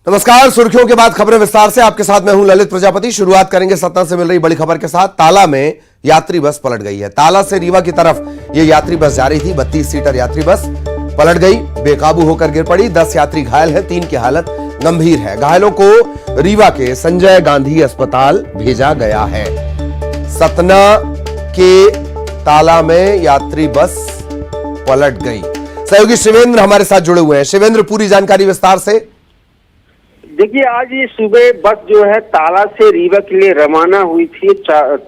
नमस्कार। सुर्खियों के बाद खबरें विस्तार से। आपके साथ मैं हूं ललित प्रजापति। शुरुआत करेंगे सतना से मिल रही बड़ी खबर के साथ। ताला में यात्री बस पलट गई है। ताला से रीवा की तरफ यह यात्री बस जा रही थी। 32 सीटर यात्री बस पलट गई, बेकाबू होकर गिर पड़ी। 10 यात्री घायल हैं, 3 की हालत गंभीर है। घायलों को रीवा के संजय गांधी अस्पताल भेजा गया है। सतना के ताला में यात्री बस पलट गई। सहयोगी शिवेंद्र हमारे साथ जुड़े हुए हैं। शिवेंद्र, पूरी जानकारी विस्तार से। देखिए, आज ये सुबह बस जो है ताला से रीवा के लिए रवाना हुई थी।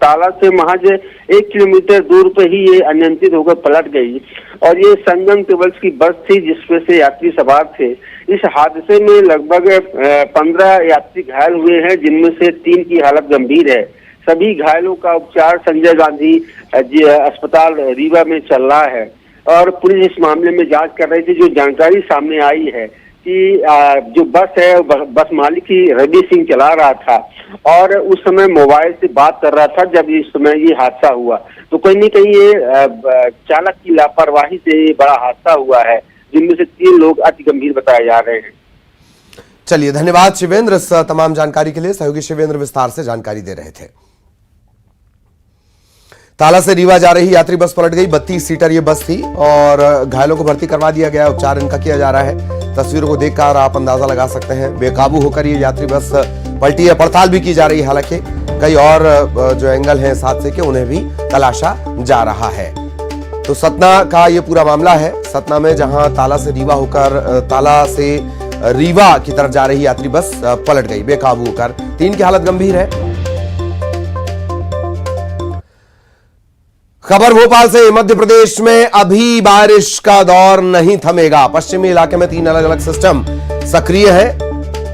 ताला से महज 1 किलोमीटर दूर पे ही ये अनियंत्रित होकर पलट गई और ये संगम ट्रेवल्स की बस थी जिसमें से यात्री सवार थे। इस हादसे में लगभग 15 यात्री घायल हुए हैं, जिनमें से 3 की हालत गंभीर है। सभी घायलों का उपचार संजय गांधी अस्पताल रीवा में चल रहा है और पुलिस इस मामले में जांच कर रही थी। जो जानकारी सामने आई है कि जो बस है बस मालिक ही रवि सिंह चला रहा था और उस समय मोबाइल से बात कर रहा था जब इस समय ये हादसा हुआ। तो कहीं न कहीं ये चालक की लापरवाही से बड़ा हादसा हुआ है, जिनमें से 3 लोग अति गंभीर बताए जा रहे हैं। चलिए, धन्यवाद शिवेंद्र इस तमाम जानकारी के लिए। सहयोगी शिवेंद्र विस्तार से जानकारी दे रहे थे। ताला से रीवा जा रही यात्री बस पलट गई। 32 सीटर ये बस थी और घायलों को भर्ती करवा दिया गया। उपचार इनका किया जा रहा है। तस्वीरों को देखकर आप अंदाजा लगा सकते हैं, बेकाबू होकर ये यात्री बस पलटी है। पड़ताल भी की जा रही है। हालांकि कई और जो एंगल हैं इस हादसे के, उन्हें भी तलाशा जा रहा है। तो सतना का ये पूरा मामला है। सतना में जहां ताला से रीवा की तरफ जा रही यात्री बस पलट गई बेकाबू होकर। 3 की हालत गंभीर है। खबर भोपाल से। मध्य प्रदेश में अभी बारिश का दौर नहीं थमेगा। पश्चिमी इलाके में 3 अलग अलग सिस्टम सक्रिय है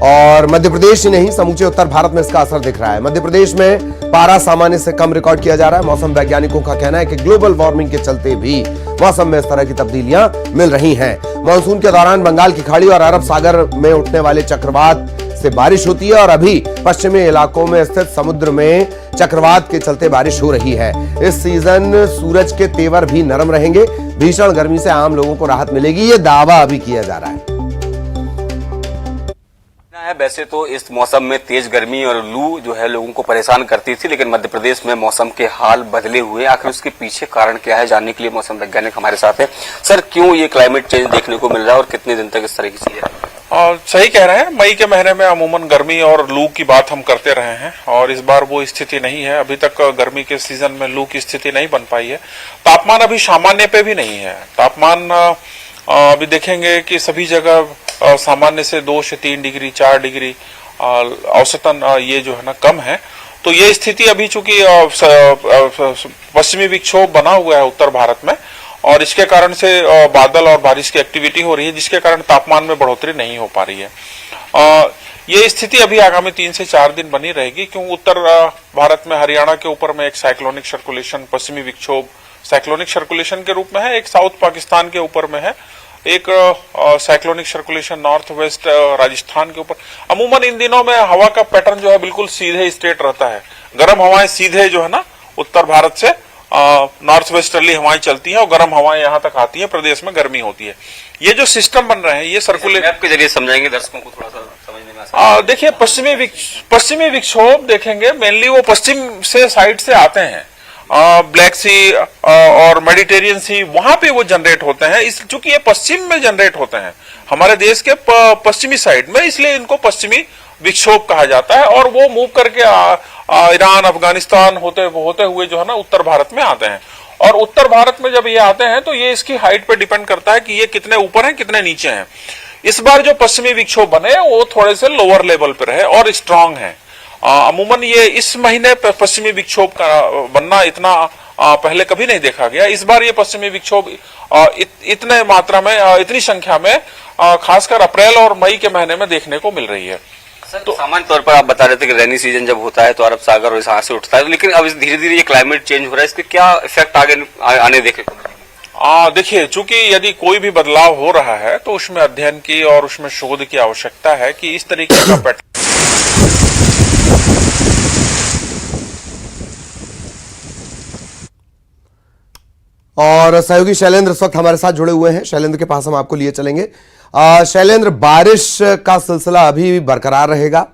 और मध्य प्रदेश ही नहीं, समूचे उत्तर भारत में इसका असर दिख रहा है। मध्य प्रदेश में पारा सामान्य से कम रिकॉर्ड किया जा रहा है। मौसम वैज्ञानिकों का कहना है कि ग्लोबल वार्मिंग के चलते भी मौसम में इस तरह की तब्दीलियां मिल रही हैं। मानसून के दौरान बंगाल की खाड़ी और अरब सागर में उठने वाले चक्रवात से बारिश होती है और अभी पश्चिमी इलाकों में स्थित समुद्र में चक्रवात के चलते बारिश हो रही है। इस सीजन सूरज के तेवर भी नरम रहेंगे। भीषण गर्मी से आम लोगों को राहत मिलेगी, ये दावा अभी किया जा रहा है। वैसे तो इस मौसम में तेज गर्मी और लू जो है लोगों को परेशान करती थी, लेकिन मध्य प्रदेश में मौसम के हाल बदले हुए। आखिर उसके पीछे कारण क्या है, जानने के लिए मौसम वैज्ञानिक हमारे साथ है। सर, क्यों ये क्लाइमेट चेंज देखने को मिल रहा है और कितने दिन तक इस तरह की चीजें? और सही कह रहे हैं, मई के महीने में अमूमन गर्मी और लू की बात हम करते रहे हैं और इस बार वो स्थिति नहीं है। अभी तक गर्मी के सीजन में लू की स्थिति नहीं बन पाई है। तापमान अभी सामान्य पे भी नहीं है। तापमान अभी देखेंगे कि सभी जगह सामान्य से 2 से 3 डिग्री 4 डिग्री औसतन ये जो है ना कम है। तो ये स्थिति अभी चूंकि पश्चिमी विक्षोभ बना हुआ है उत्तर भारत में और इसके कारण से बादल और बारिश की एक्टिविटी हो रही है, जिसके कारण तापमान में बढ़ोतरी नहीं हो पा रही है। ये स्थिति अभी आगामी 3 से 4 दिन बनी रहेगी, क्योंकि उत्तर भारत में हरियाणा के ऊपर में एक साइक्लोनिक सर्कुलेशन, पश्चिमी विक्षोभ साइक्लोनिक सर्कुलेशन के रूप में है। एक साउथ पाकिस्तान के ऊपर में है, एक cyclonic circulation north west Rajasthan के ऊपर। अमूमन इन दिनों में हवा का पैटर्न जो है बिल्कुल सीधे स्ट्रेट रहता है। गर्म हवाएं सीधे जो है ना उत्तर भारत से नॉर्थ वेस्टर्ली हवाएं चलती हैं और गर्म हवाएं यहां तक आती हैं, प्रदेश में गर्मी होती है। ये जो सिस्टम बन रहे हैं ये सर्कुलेट मैप के जरिए समझाएंगे दर्शकों को, थोड़ा सा समझने में आसान। देखिए, पश्चिमी विक्षोभ देखेंगे मेनली वो पश्चिम से साइड से आते हैं। ब्लैक सी और मेडिटेरियन सी, वहां पे वो जनरेट होते हैं। इस चूंकि ये पश्चिम में जनरेट होते हैं हमारे देश के पश्चिमी साइड में, इसलिए इनको पश्चिमी विक्षोभ कहा जाता है और वो मूव करके ईरान अफगानिस्तान होते हुए जो है ना उत्तर भारत में आते हैं। और उत्तर भारत में जब ये आते हैं तो ये इसकी हाइट पे डिपेंड करता है कि ये कितने ऊपर हैं कितने नीचे हैं। इस बार जो पश्चिमी विक्षोभ बने वो थोड़े से लोअर लेवल पर है और स्ट्रांग है। अमूमन ये इस महीने पश्चिमी विक्षोभ का बनना इतना पहले कभी नहीं देखा गया। इस बार ये पश्चिमी विक्षोभ इतने मात्रा में, इतनी संख्या में खासकर अप्रैल और मई के महीने में देखने को मिल रही है। तो सामान्य तौर पर आप बता रहे थे कि रेनी सीजन जब होता है तो अरब सागर और यहाँ से उठता है, लेकिन अब धीरे धीरे ये क्लाइमेट चेंज हो रहा है, इसके क्या इफेक्ट आगे आने देखने को मिलेगा? देखिए, चूंकि यदि कोई भी बदलाव हो रहा है तो उसमें अध्ययन की और उसमें शोध की आवश्यकता है कि इस तरीके का पैटर्न। और सहयोगी शैलेंद्र इस वक्त हमारे साथ जुड़े हुए हैं। शैलेंद्र के पास हम आपको लिए चलेंगे। शैलेंद्र, बारिश का सिलसिला अभी भी बरकरार रहेगा।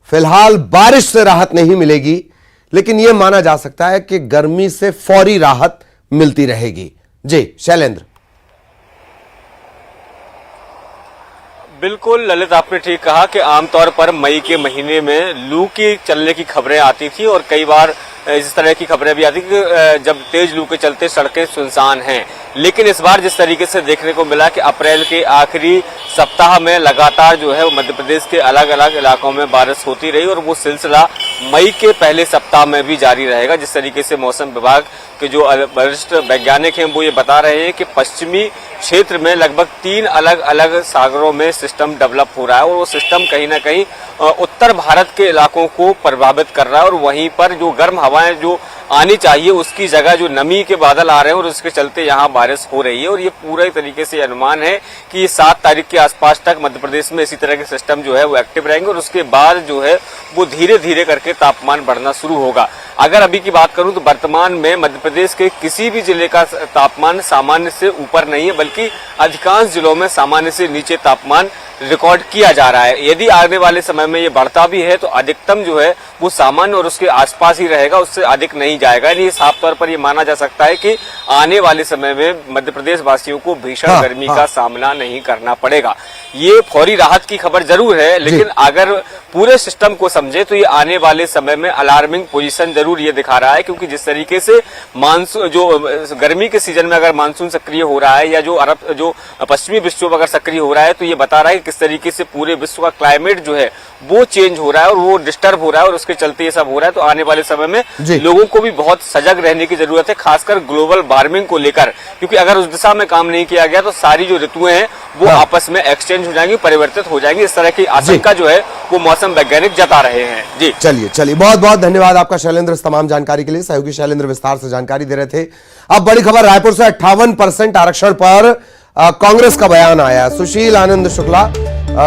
फिलहाल बारिश से राहत नहीं मिलेगी, लेकिन यह माना जा सकता है कि गर्मी से फौरी राहत मिलती रहेगी। जी शैलेंद्र। बिल्कुल ललित, आपने ठीक कहा कि आमतौर पर मई के महीने में लू की चलने की खबरें आती थी और कई बार इस तरह की खबरें भी आती कि जब तेज लू के चलते सड़कें सुनसान हैं। लेकिन इस बार जिस तरीके से देखने को मिला कि अप्रैल के आखिरी सप्ताह में लगातार जो है वो मध्य प्रदेश के अलग अलग इलाकों में बारिश होती रही और वो सिलसिला मई के पहले सप्ताह में भी जारी रहेगा। जिस तरीके से मौसम विभाग के जो वरिष्ठ वैज्ञानिक हैं वो ये बता रहे हैं कि पश्चिमी क्षेत्र में लगभग 3 अलग अलग सागरों में सिस्टम डेवलप हो रहा है और वो सिस्टम कहीं ना कहीं उत्तर भारत के इलाकों को प्रभावित कर रहा है और वहीं पर जो गर्म हवाएं जो आनी चाहिए उसकी जगह जो नमी के बादल आ रहे हैं और उसके चलते यहाँ बारिश हो रही है। और ये पूरे तरीके से अनुमान है कि ये 7 तारीख के आसपास तक मध्य प्रदेश में इसी तरह के सिस्टम जो है वो एक्टिव रहेंगे और उसके बाद जो है वो धीरे धीरे करके तापमान बढ़ना शुरू होगा। अगर अभी की बात करूं तो वर्तमान में मध्य प्रदेश के किसी भी जिले का तापमान सामान्य से ऊपर नहीं है, बल्कि अधिकांश जिलों में सामान्य से नीचे तापमान रिकॉर्ड किया जा रहा है। यदि आने वाले समय में ये बढ़ता भी है तो अधिकतम जो है वो सामान्य और उसके आसपास ही रहेगा, उससे अधिक नहीं जाएगा। यानी साफ तौर पर ये माना जा सकता है कि आने वाले समय में मध्य प्रदेश वासियों को भीषण गर्मी का सामना नहीं करना पड़ेगा। ये फौरी राहत की खबर जरूर है, लेकिन अगर पूरे सिस्टम को समझे तो ये आने वाले समय में अलार्मिंग पोजीशन जरूर ये दिखा रहा है, क्योंकि जिस तरीके से मानसून जो गर्मी के सीजन में अगर मानसून सक्रिय हो रहा है या जो पश्चिमी विक्षोभ अगर सक्रिय हो रहा है तो ये बता रहा है कि किस तरीके से पूरे विश्व का क्लाइमेट जो है वो चेंज हो रहा है और वो डिस्टर्ब हो रहा है और उसके चलते ये सब हो रहा है। तो आने वाले समय में लोगों को भी बहुत सजग रहने की जरूरत है, खासकर ग्लोबल वार्मिंग को लेकर, क्योंकि अगर उस दिशा में काम नहीं किया गया तो सारी जो ऋतुएं हैं वो आपस में एक्सचेंज हो जाएंगी, परिवर्तित हो जाएंगी। इस तरह की आशंका जो है वो मौसम वैज्ञानिक जता रहे हैं। जी चलिए बहुत बहुत धन्यवाद आपका शैलेंद्र इस तमाम जानकारी के लिए। सहयोगी शैलेंद्र विस्तार से जानकारी दे रहे थे। अब बड़ी खबर रायपुर से 58% आरक्षण पर कांग्रेस का बयान आया। सुशील आनंद शुक्ला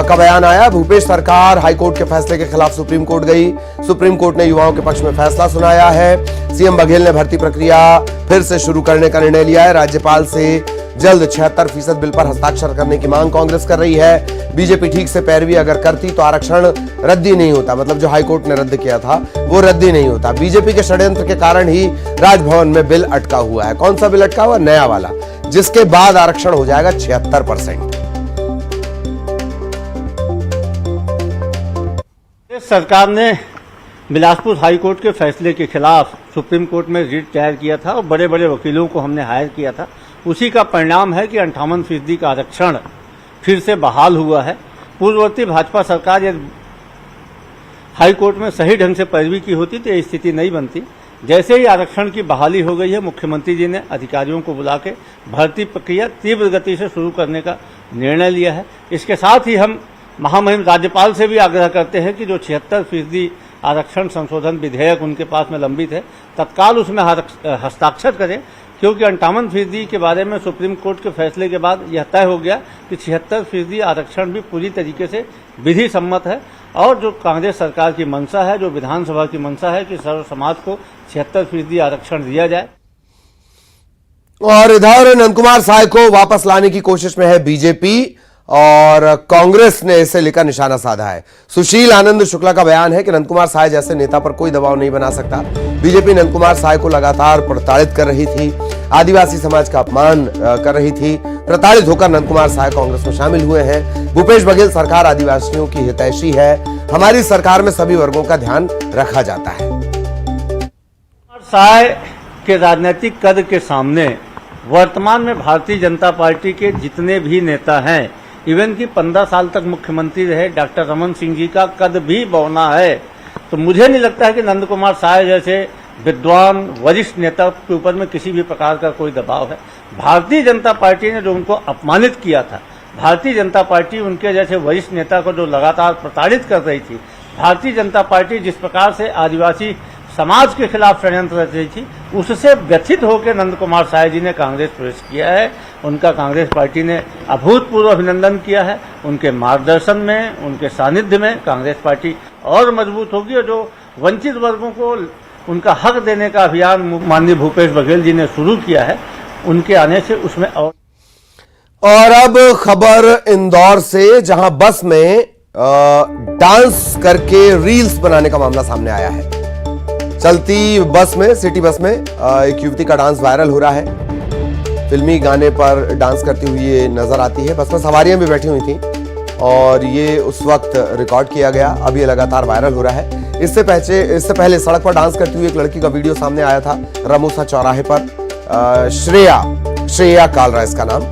का बयान आया। भूपेश सरकार हाईकोर्ट के फैसले के खिलाफ सुप्रीम कोर्ट गई। सुप्रीम कोर्ट ने युवाओं के पक्ष में फैसला सुनाया है। सीएम बघेल ने भर्ती प्रक्रिया फिर से शुरू करने का निर्णय लिया है। राज्यपाल से जल्द 76% बिल पर हस्ताक्षर करने की मांग कांग्रेस कर रही है। बीजेपी ठीक से पैरवी अगर करती तो आरक्षण रद्द ही नहीं होता, मतलब जो हाईकोर्ट ने रद्द किया था वो रद्द ही नहीं होता। बीजेपी के षड्यंत्र के कारण ही राजभवन में बिल अटका हुआ है। कौन सा बिल अटका हुआ? नया वाला, जिसके बाद आरक्षण हो जाएगा 76%। सरकार ने बिलासपुर हाईकोर्ट के फैसले के खिलाफ सुप्रीम कोर्ट में रिट दायर किया था और बड़े बड़े वकीलों को हमने हायर किया था। उसी का परिणाम है कि 58% का आरक्षण फिर से बहाल हुआ है। पूर्ववर्ती भाजपा सरकार यदि हाईकोर्ट में सही ढंग से पैरवी की होती तो ये स्थिति नहीं बनती। जैसे ही आरक्षण की बहाली हो गई है, मुख्यमंत्री जी ने अधिकारियों को बुला के भर्ती प्रक्रिया तीव्र गति से शुरू करने का निर्णय लिया है। इसके साथ ही हम महामहिम राज्यपाल से भी आग्रह करते हैं कि जो 76% आरक्षण संशोधन विधेयक उनके पास में लंबित है, तत्काल उसमें हस्ताक्षर करें, क्योंकि 58% के बारे में सुप्रीम कोर्ट के फैसले के बाद यह तय हो गया कि 76% आरक्षण भी पूरी तरीके से विधि सम्मत है। और जो कांग्रेस सरकार की मंशा है, जो विधानसभा की मंशा है कि सर्व समाज को 76% आरक्षण दिया जाए। और इधर नंदकुमार साय को वापस लाने की कोशिश में है बीजेपी और कांग्रेस ने इसे लेकर निशाना साधा है। सुशील आनंद शुक्ला का बयान है कि नंदकुमार साय जैसे नेता पर कोई दबाव नहीं बना सकता। बीजेपी नंदकुमार साय को लगातार प्रताड़ित कर रही थी, आदिवासी समाज का अपमान कर रही थी। प्रताड़ित होकर नंदकुमार साय कांग्रेस में शामिल हुए हैं। भूपेश बघेल सरकार आदिवासियों की हितैषी है, हमारी सरकार में सभी वर्गों का ध्यान रखा जाता है। साय के राजनीतिक कद के सामने वर्तमान में भारतीय जनता पार्टी के जितने भी नेता हैं, इवन की 15 साल तक मुख्यमंत्री रहे डॉक्टर रमन सिंह जी का कद भी बौना है। तो मुझे नहीं लगता है कि नंदकुमार साय जैसे विद्वान वरिष्ठ नेता के ऊपर में किसी भी प्रकार का कोई दबाव है। भारतीय जनता पार्टी ने जो उनको अपमानित किया था, भारतीय जनता पार्टी उनके जैसे वरिष्ठ नेता को जो लगातार प्रताड़ित कर रही थी, भारतीय जनता पार्टी जिस प्रकार से आदिवासी समाज के खिलाफ षड्यंत्र रच रही थी, उससे व्यथित होकर नंदकुमार साय जी ने कांग्रेस प्रवेश किया है। उनका कांग्रेस पार्टी ने अभूतपूर्व अभिनंदन किया है। उनके मार्गदर्शन में, उनके सानिध्य में कांग्रेस पार्टी और मजबूत होगी और जो वंचित वर्गों को उनका हक देने का अभियान माननीय भूपेश बघेल जी ने शुरू किया है, उनके आने से उसमें और और अब खबर इंदौर से, जहां बस में डांस करके रील्स बनाने का मामला सामने आया है। चलती बस में, सिटी बस में एक युवती का डांस वायरल हो रहा है। फिल्मी गाने पर डांस करती हुई ये नजर आती है। बस में सवारियां भी बैठी हुई थी और ये उस वक्त रिकॉर्ड किया गया। अब ये लगातार वायरल हो रहा है। इससे पहले सड़क पर डांस करती हुई एक लड़की का वीडियो सामने आया था रमोसा चौराहे पर। श्रेया कालरा इसका नाम।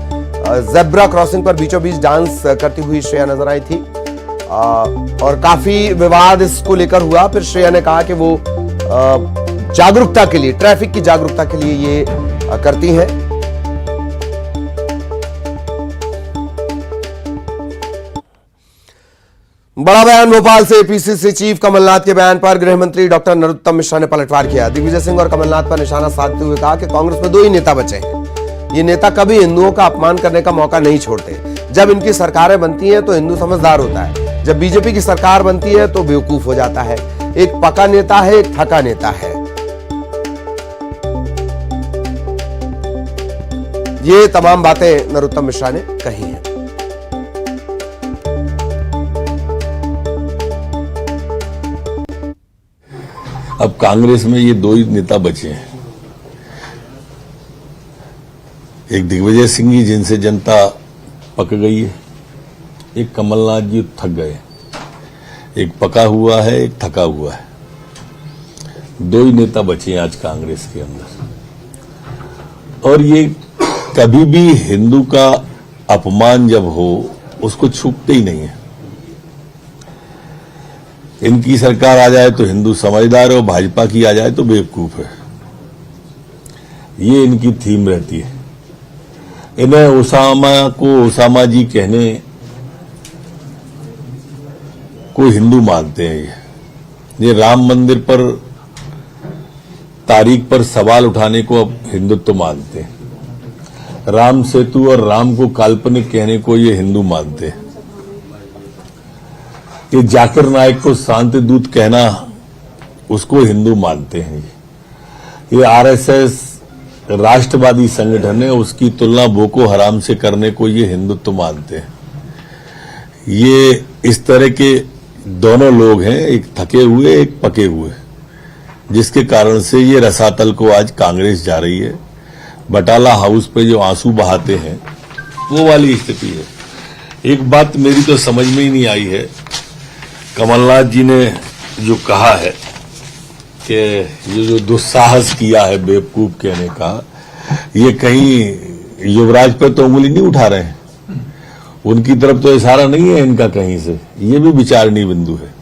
जेब्रा क्रॉसिंग पर बीचों बीच डांस करती हुई श्रेया नजर आई थी और काफी विवाद इसको लेकर हुआ। फिर श्रेया ने कहा कि वो जागरूकता के लिए, ट्रैफिक की जागरूकता के लिए ये करती हैं। बड़ा बयान भोपाल से। पीसीसी चीफ कमलनाथ के बयान पर गृह मंत्री डॉक्टर नरोत्तम मिश्रा ने पलटवार किया। दिग्विजय सिंह और कमलनाथ पर निशाना साधते हुए कहा कि कांग्रेस में 2 ही नेता बचे हैं। ये नेता कभी हिंदुओं का अपमान करने का मौका नहीं छोड़ते। जब इनकी सरकारें बनती हैं तो हिंदू समझदार होता है, जब बीजेपी की सरकार बनती है तो बेवकूफ हो जाता है। एक पका नेता है, एक थका नेता है। ये तमाम बातें नरोत्तम मिश्रा ने कही हैं। अब कांग्रेस में ये 2 ही नेता बचे हैं। एक दिग्विजय सिंह जी जिनसे जनता पक गई है, एक कमलनाथ जी थक गए। एक पका हुआ है, एक थका हुआ है। 2 ही नेता बचे हैं आज कांग्रेस के अंदर। और ये कभी भी हिंदू का अपमान जब हो उसको छूटते ही नहीं है। इनकी सरकार आ जाए तो हिंदू समझदार है और भाजपा की आ जाए तो बेवकूफ है। ये इनकी थीम रहती है। इन्हें ओसामा जी कहने को हिंदू मानते हैं। ये राम मंदिर पर तारीख पर सवाल उठाने को अब हिंदुत्व मानते हैं। राम सेतु और राम को काल्पनिक कहने को ये हिंदू मानते हैं। ये जाकिर नाइक को शांति दूत कहना उसको हिंदू मानते हैं। ये आरएसएस राष्ट्रवादी संगठन है, उसकी तुलना बोको हराम से करने को ये हिंदुत्व मानते हैं। ये इस तरह के दोनों लोग हैं, एक थके हुए एक पके हुए, जिसके कारण से ये रसातल को आज कांग्रेस जा रही है। बटाला हाउस पे जो आंसू बहाते हैं वो वाली स्थिति है। एक बात मेरी तो समझ में ही नहीं आई है, कमलनाथ जी ने जो कहा है कि ये जो दुस्साहस किया है बेवकूफ कहने का, ये कहीं युवराज पर तो उंगली नहीं उठा रहे हैं। उनकी तरफ तो इशारा नहीं है इनका कहीं से। ये भी विचारणीय बिंदु है।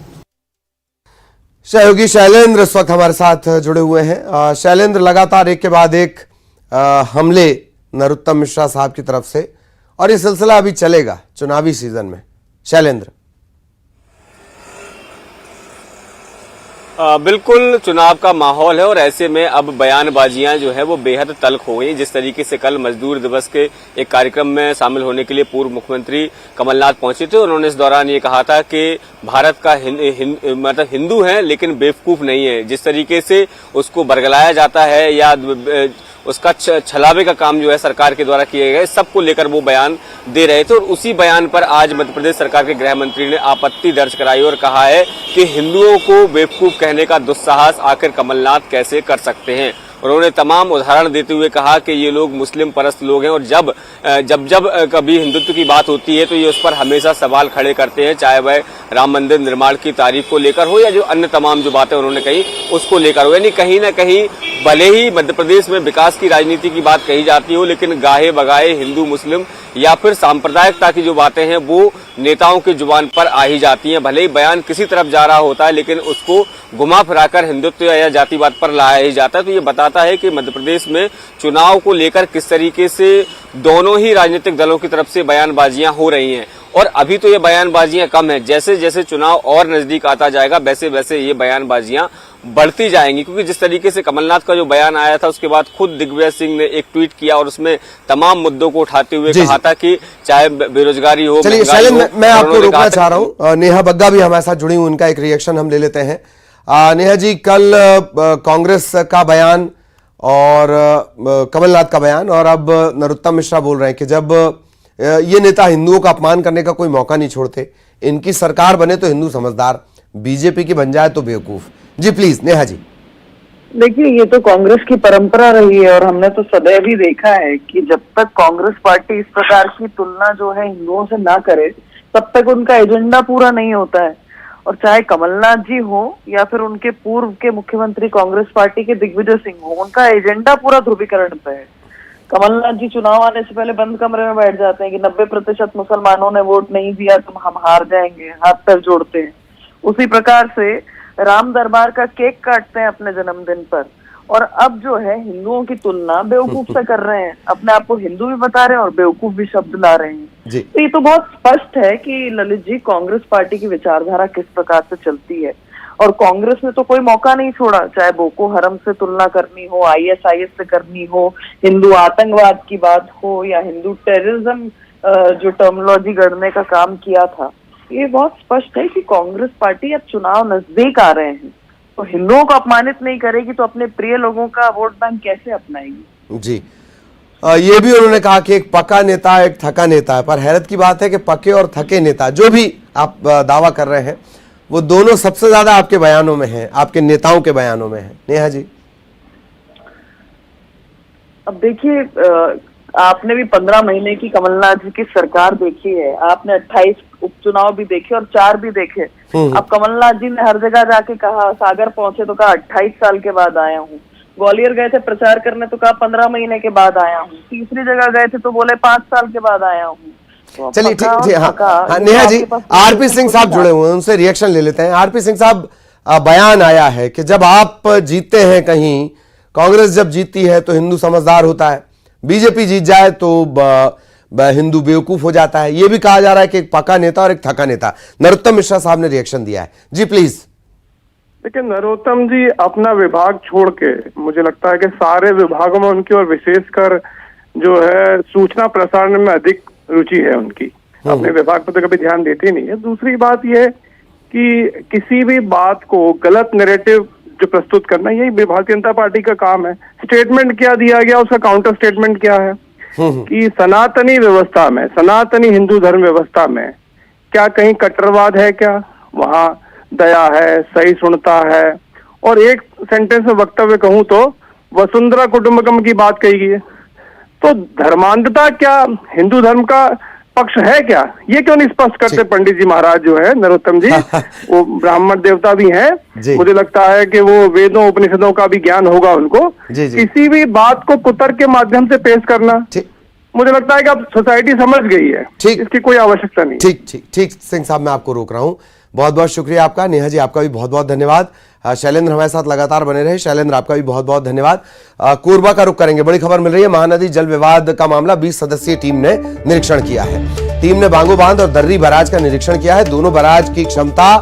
सहयोगी शैलेंद्र इस वक्त हमारे साथ जुड़े हुए हैं। शैलेंद्र, लगातार एक के बाद एक हमले नरोत्तम मिश्रा साहब की तरफ से, और ये सिलसिला अभी चलेगा चुनावी सीजन में। शैलेंद्र, बिल्कुल चुनाव का माहौल है और ऐसे में अब बयानबाजियां जो है वो बेहद तल्ख हो गई। जिस तरीके से कल मजदूर दिवस के एक कार्यक्रम में शामिल होने के लिए पूर्व मुख्यमंत्री कमलनाथ पहुंचे थे, उन्होंने इस दौरान ये कहा था कि भारत का मतलब हिंदू है लेकिन बेवकूफ नहीं है। जिस तरीके से उसको बरगलाया जाता है या उसका छलावे का काम जो है सरकार के द्वारा किए गए, सबको लेकर वो बयान दे रहे थे। और उसी बयान पर आज मध्य प्रदेश सरकार के गृह मंत्री ने आपत्ति दर्ज कराई और कहा है कि हिंदुओं को बेवकूफ कहने का दुस्साहस आखिर कमलनाथ कैसे कर सकते हैं। उन्होंने तमाम उदाहरण देते हुए कहा कि ये लोग मुस्लिम परस्त लोग हैं और जब कभी हिंदुत्व की बात होती है तो ये उस पर हमेशा सवाल खड़े करते हैं, चाहे वह राम मंदिर निर्माण की तारीफ को लेकर हो या जो अन्य तमाम जो बातें उन्होंने कही उसको लेकर हो। यानी कहीं ना कहीं भले ही मध्य प्रदेश में विकास की राजनीति की बात कही जाती हो, लेकिन गाहे बगाए हिंदू मुस्लिम या फिर सांप्रदायिकता की जो बातें हैं वो नेताओं की जुबान पर आ ही जाती हैं। भले ही बयान किसी तरफ जा रहा होता है लेकिन उसको घुमा फिराकर हिंदुत्व या जातिवाद पर लाया ही जाता है। तो ये बताता है कि मध्य प्रदेश में चुनाव को लेकर किस तरीके से दोनों ही राजनीतिक दलों की तरफ से बयानबाजियां हो रही हैं। और अभी तो ये बयानबाजियां कम है, जैसे जैसे चुनाव और नजदीक आता जाएगा वैसे वैसे ये बयानबाजियां बढ़ती जाएंगी। क्योंकि जिस तरीके से कमलनाथ का जो बयान आया था उसके बाद खुद दिग्विजय सिंह ने एक ट्वीट किया और उसमें तमाम मुद्दों को उठाते हुए कहा था कि चाहे बेरोजगारी हो, चलिए शैलेंद्र, मैं आपको रोकना चाह रहा हूं। नेहा बग्गा भी हमारे साथ जुड़ी हुई, उनका एक रिएक्शन हम ले लेते हैं। नेहा जी, कल कांग्रेस का बयान और कमलनाथ का बयान, और अब नरोत्तम मिश्रा बोल रहे हैं कि जब ये नेता हिंदुओं का अपमान करने का कोई मौका नहीं छोड़ते। इनकी सरकार बने तो हिंदू समझदार, बीजेपी की बन जाए तो बेवकूफ। जी प्लीज नेहा जी। देखिए, ये तो कांग्रेस की परंपरा रही है और हमने तो सदैव ही देखा है कि जब तक कांग्रेस पार्टी इस प्रकार की तुलना जो है हिंदुओं से ना करे तब तक उनका एजेंडा पूरा नहीं होता है। और चाहे कमलनाथ जी हो या फिर उनके पूर्व के मुख्यमंत्री कांग्रेस पार्टी के दिग्विजय सिंह हो, उनका एजेंडा पूरा ध्रुवीकरण पे है। कमलनाथ जी चुनाव आने से पहले बंद कमरे में बैठ जाते हैं कि 90% मुसलमानों ने वोट नहीं दिया तो हम हार जाएंगे, हाथ पैर जोड़ते हैं। उसी प्रकार से राम दरबार का केक काटते हैं अपने जन्मदिन पर, और अब जो है हिंदुओं की तुलना बेवकूफ से कर रहे हैं, अपने आप को हिंदू भी बता रहे हैं और बेवकूफ भी शब्द ला रहे हैं जी। तो ये तो बहुत स्पष्ट है कि ललित जी कांग्रेस पार्टी की विचारधारा किस प्रकार से चलती है। और कांग्रेस ने तो कोई मौका नहीं छोड़ा, चाहे बोको हरम से तुलना करनी हो, ISIS से करनी हो, हिंदू आतंकवाद की बात हो या हिंदू टेररिज्म जो टर्मिनोलॉजी गढ़ने का काम किया था। ये बहुत स्पष्ट है कि कांग्रेस पार्टी अब चुनाव नजदीक आ रहे हैं तो हिंदुओं को अपमानित नहीं करेगी तो अपने प्रिय लोगों का वोट बैंक कैसे अपनाएगी। जी ये भी उन्होंने कहा कि एक पक्का नेता एक थका नेता है, पर हैरत की बात है कि पक्के और थके नेता जो भी आप दावा कर रहे हैं वो दोनों सबसे ज्यादा आपके बयानों में हैं, आपके नेताओं के बयानों में हैं। नेहा जी। अब देखिए, आपने भी 15 महीने की कमलनाथ जी की सरकार देखी है, आपने 28 उपचुनाव भी देखे और 4 भी देखे। अब कमलनाथ जी ने हर जगह जाके कहा, सागर पहुंचे तो कहा 28 साल के बाद आया हूँ, ग्वालियर गए थे प्रचार करने तो कहा 15 महीने के बाद आया हूँ, तीसरी जगह गए थे तो बोले 5 साल के बाद आया हूँ। तो चलिए ठीक, हाँ नेहा जी, आरपी सिंह साहब जुड़े हुए हैं, उनसे रिएक्शन ले लेते हैं। आरपी सिंह साहब, बयान आया है कि जब आप जीतते हैं कहीं, कांग्रेस जब जीतती है तो हिंदू समझदार होता है, बीजेपी जीत जाए तो हिंदू बेवकूफ हो जाता है। यह भी कहा जा रहा है कि एक पक्का नेता और एक थका नेता। नरोत्तम मिश्रा साहब ने रिएक्शन दिया है। जी प्लीज। देखिए नरोत्तम जी अपना विभाग छोड़ के, मुझे लगता है कि सारे विभागों में उनकी और विशेषकर जो है सूचना प्रसारण में अधिक रुचि है उनकी। अपने विभाग पर तो कभी ध्यान देते ही नहीं है। दूसरी बात यह कि किसी भी बात को गलत नैरेटिव जो प्रस्तुत करना, यही भारतीय जनता पार्टी का काम है। स्टेटमेंट क्या दिया गया, उसका काउंटर स्टेटमेंट क्या है कि सनातनी व्यवस्था में, सनातनी हिंदू धर्म व्यवस्था में क्या कहीं कट्टरवाद है, क्या वहां दया है, सहिष्णुता है। और एक सेंटेंस में वक्तव्य कहूं तो वसुंधरा कुटुंबकम की बात कही गई है। तो धर्मांधता क्या हिंदू धर्म का पक्ष है क्या, ये क्यों नहीं स्पष्ट करते पंडित जी महाराज जो है नरोत्तम जी? वो ब्राह्मण देवता भी हैं, मुझे लगता है कि वो वेदों उपनिषदों का भी ज्ञान होगा उनको। किसी भी बात को कुतर्क के माध्यम से पेश करना, मुझे लगता है कि अब सोसाइटी समझ गई है, इसकी कोई आवश्यकता नहीं। ठीक ठीक ठीक सिंह साहब, मैं आपको रोक रहा हूं। बहुत बहुत शुक्रिया आपका। नेहा जी आपका भी बहुत बहुत धन्यवाद। शैलेंद्र हमारे साथ लगातार बने रहे। शैलेंद्र आपका भी बहुत बहुत धन्यवाद। कोरबा का रुख करेंगे। बड़ी खबर मिल रही है, महानदी जल विवाद का मामला 20 सदस्यीय टीम ने निरीक्षण किया है। टीम ने बांगो बांध और दर्री बराज का निरीक्षण किया है। दोनों बराज की क्षमता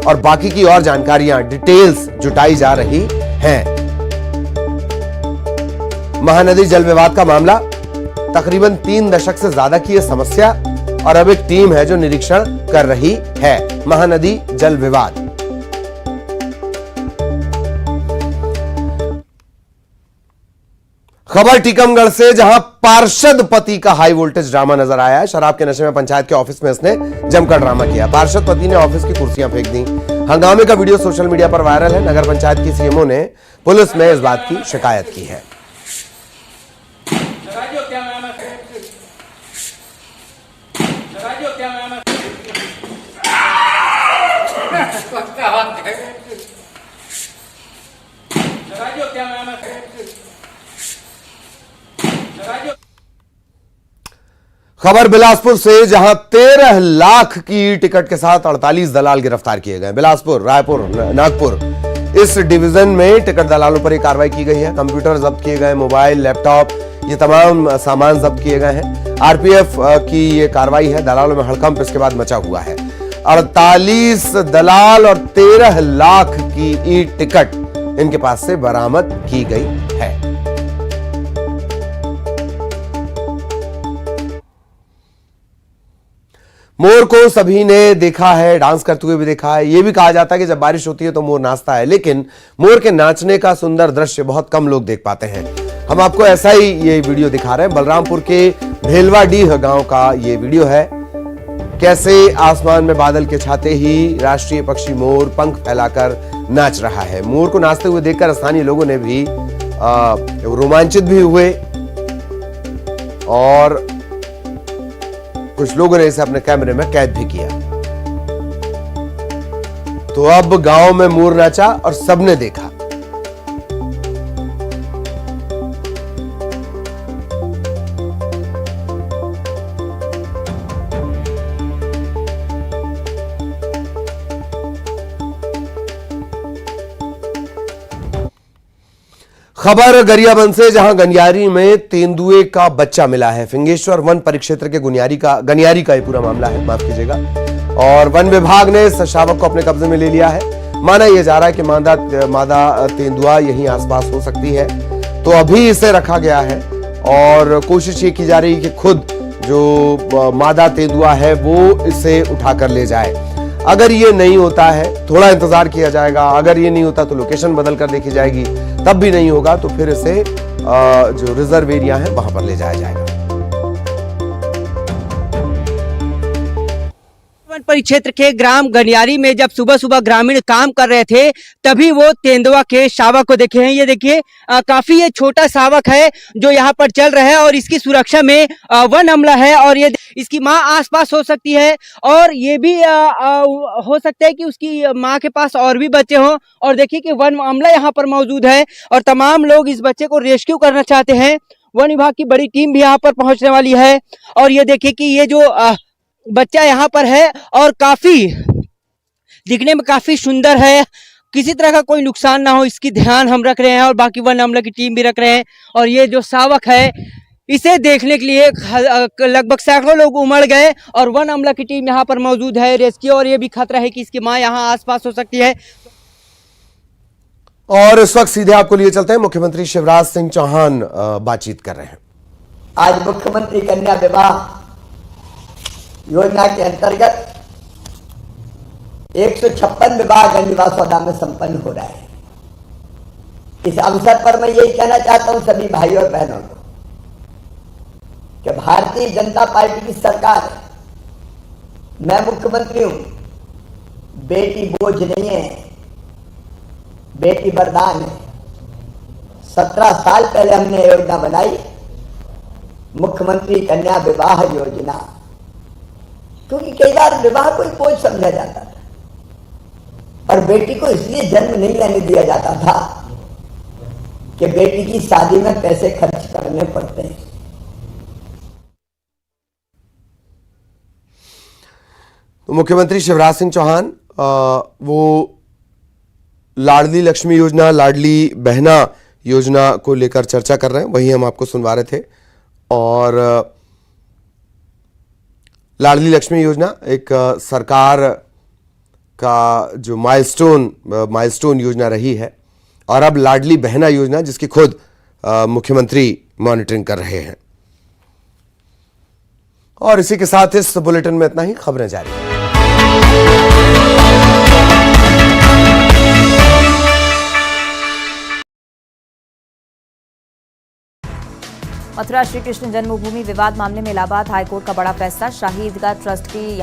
और बाकी की और जानकारियां, डिटेल्स जुटाई जा रही हैं। महानदी जल विवाद का मामला तकरीबन 3 दशक से ज्यादा की यह समस्या, और अब एक टीम है जो निरीक्षण कर रही है महानदी जल विवाद। खबर टीकमगढ़ से, जहां पार्षद पति का हाई वोल्टेज ड्रामा नजर आया है। शराब के नशे में पंचायत के ऑफिस में इसने जमकर ड्रामा किया। पार्षद पति ने ऑफिस की कुर्सियां फेंक दी। हंगामे का वीडियो सोशल मीडिया पर वायरल है। नगर पंचायत की सीएमओ ने पुलिस में इस बात की शिकायत की है। खबर बिलासपुर से, जहां 13 लाख की टिकट के साथ 48 दलाल गिरफ्तार किए गए। बिलासपुर, रायपुर, नागपुर, इस डिवीजन में टिकट दलालों पर यह कार्रवाई की गई है। कंप्यूटर जब्त किए गए, मोबाइल, लैपटॉप, ये तमाम सामान जब्त किए गए हैं। आरपीएफ की ये कार्रवाई है। दलालों में हड़कंप इसके बाद मचा हुआ है। 48 दलाल और 13 लाख की ई टिकट इनके पास से बरामद की गई है। मोर को सभी ने देखा है, डांस करते हुए भी देखा है। यह भी कहा जाता है कि जब बारिश होती है तो मोर नाचता है, लेकिन मोर के नाचने का सुंदर दृश्य बहुत कम लोग देख पाते हैं। हम आपको ऐसा ही ये वीडियो दिखा रहे हैं। बलरामपुर के भेलवाडीह गांव का ये वीडियो है। कैसे आसमान में बादल के छाते ही राष्ट्रीय पक्षी मोर पंख फैलाकर नाच रहा है। मोर को नाचते हुए देखकर स्थानीय लोगों ने भी रोमांचित भी हुए और कुछ लोगों ने इसे अपने कैमरे में कैद भी किया। तो अब गांव में मोर नाचा और सबने देखा। खबर गरियाबंद से, जहां गनियारी में तेंदुए का बच्चा मिला है। फिंगेश्वर वन परिक्षेत्र के गनियारी का ये पूरा मामला है, माफ कीजिएगा। और वन विभाग ने इस शावक को अपने कब्जे में ले लिया है। माना यह जा रहा है कि मादा तेंदुआ यहीं आसपास हो सकती है, तो अभी इसे रखा गया है और कोशिश ये की जा रही है कि खुद जो मादा तेंदुआ है वो इसे उठाकर ले जाए। अगर ये नहीं होता है, थोड़ा इंतजार किया जाएगा। अगर ये नहीं होता तो लोकेशन बदल कर देखी जाएगी। तब भी नहीं होगा तो फिर इसे जो रिजर्व एरिया है वहां पर ले जाया जाएगा। वन परिक्षेत्र के ग्राम गनियारी में जब सुबह सुबह ग्रामीण काम कर रहे थे, तभी वो तेंदुआ के शावक को देखे हैं। ये देखिए, काफी ये छोटा शावक है जो यहाँ पर चल रहा है और इसकी सुरक्षा में वन अमला है और ये इसकी माँ आसपास हो सकती है और ये भी हो सकता है कि उसकी माँ के पास और भी बच्चे हों। और देखिए कि वन अमला यहाँ पर मौजूद है और तमाम लोग इस बच्चे को रेस्क्यू करना चाहते हैं। वन विभाग की बड़ी टीम भी यहाँ पर पहुंचने वाली है और ये देखिए कि ये जो बच्चा यहाँ पर है और काफी दिखने में काफी सुंदर है। किसी तरह का कोई नुकसान ना हो इसकी ध्यान हम रख रहे हैं और बाकी वन अमला की टीम भी रख रहे हैं। और ये जो शावक है इसे देखने के लिए लगभग सैकड़ों लोग उमड़ गए और वन अमला की टीम यहाँ पर मौजूद है रेस्क्यू। और ये भी खतरा है कि इसकी माँ यहाँ आसपास हो सकती है। और इस वक्त सीधे आपको लिए चलते हैं, मुख्यमंत्री शिवराज सिंह चौहान बातचीत कर रहे हैं। आज मुख्यमंत्री कन्या विवाह योजना के अंतर्गत 156 विवाह गंजवा सौदा में संपन्न हो रहा है। इस अवसर पर मैं यही कहना चाहता हूं सभी भाई और बहनों को कि भारतीय जनता पार्टी की सरकार है, मैं मुख्यमंत्री हूं। बेटी बोझ नहीं है, बेटी वरदान है। 17 साल पहले हमने योजना बनाई, मुख्यमंत्री कन्या विवाह योजना, क्योंकि कई बार विवाह को बोझ समझा जाता था और बेटी को इसलिए जन्म नहीं लेने दिया जाता था कि बेटी की शादी में पैसे खर्च करने पड़ते हैं। तो मुख्यमंत्री शिवराज सिंह चौहान वो लाडली लक्ष्मी योजना, लाडली बहना योजना को लेकर चर्चा कर रहे हैं, वही हम आपको सुनवा रहे थे। और लाडली लक्ष्मी योजना एक सरकार का जो माइलस्टोन योजना रही है और अब लाडली बहना योजना जिसकी खुद मुख्यमंत्री मॉनिटरिंग कर रहे हैं। और इसी के साथ इस बुलेटिन में इतना ही। खबरें जारी हैं। मथुरा श्री कृष्ण जन्मभूमि विवाद मामले में इलाहाबाद हाईकोर्ट का बड़ा फैसला। शाही ईदगाह ट्रस्ट की